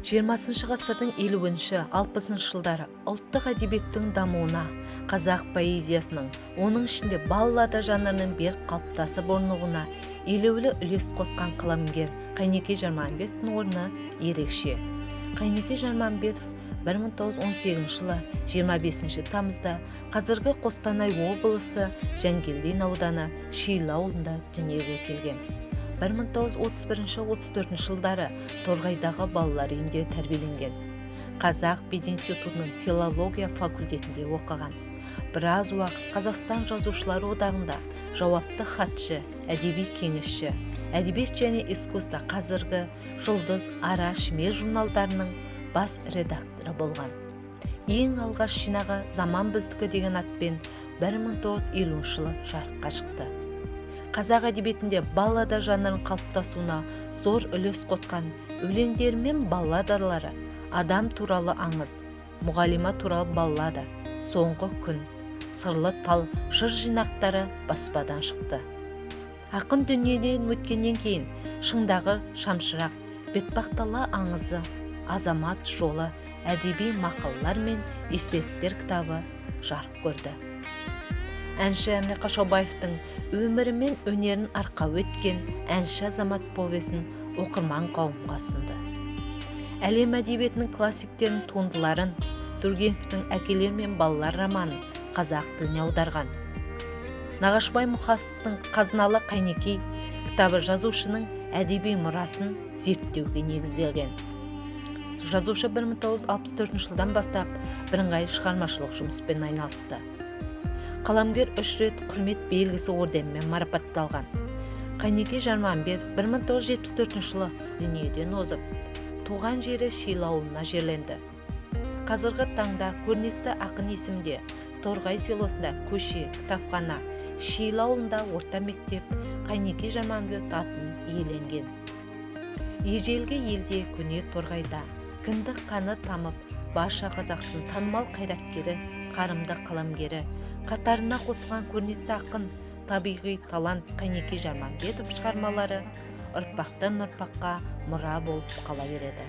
20 ғасырдың 50-60 жылдары ұлттық әдебиеттің дамуына қазақ поэзиясының, оның ішінде баллада жанрының берік қалыптасып орнығуына елеулі үлес қосқан қаламгер Қайнеке Жарманбетовтың орны ерекше. Қайнеке Жарманбетов 1918 жылы 25 тамызда қазіргі Қостанай облысы Жангелдин ауданы Шилі ауылында дүниеге келген. 1931-34 жылдары Торғайдағы балалар үйінде тәрбиеленген. Қазақ пединститутының филология факультетінде оқыған. Біраз уақыт Қазақстан жазушылар одағында жауапты хатшы, әдеби кеңесші, әдебиет және искусство қазіргі Жұлдыз, Ара, Шме журналдарының бас редакторы болған. Ең алғаш жинағы Заман біздікі деген атпен 1950 жылы жарыққа шықты. Қазақ әдебиетінде баллада жанрының қалыптасуына зор үлес қосқан өлеңдері мен балладалары Адам туралы аңыз, Мұғалима туралы баллада, Соңғы күн, Сырлы тал жыр жинақтары баспадан шықты. Ақын дүниеден өткеннен кейін Шыңдағы шамшырақ, Бетпақдала аңызы, Азамат жолы, әдеби мақалалар мен естеліктер кітабы жарық көрді. Әнші Әміре Қашаубаевтың өмірі мен өнерін арқау еткен әнші Азамат повесін оқырман қауымға ұсынды. Әлем әдебиетінің классиктерінің туындыларын, Тургеневтің Әкелер мен балалар романын қазақ тіліне аударған. Нағашыбай Мұқановтың Қазыналы Қайнекей кітабы жазушының әдеби мұрасын зерттеуге негізделген. Жазушы 1964 жылдан бастап бірыңғай шығармашылық жұмыспен айналысты. Қаламгер 3 рет құрмет белгісі орденімен марапатталған. Қайнеке Жарманбетов 1974 жылы дүниеден озып, туған жері Шилі ауылына жерленді. Қазіргі таңда көрнекті ақын есімде Торғай селосында көше, кітапхана, Шилі ауылында орта мектеп Қайнеке Жарманбетов атын иеленген. Ежелгі елде көне Торғайда кіндік қаны тамып, барша қазақтың танымал қайраткері, қарымды қаламгері, қатарына қосылған көрнекті ақын, табиғи талант Қайнеке Жарманбетов шығармалары ұрпақтан ұрпаққа мұра болып қала береді.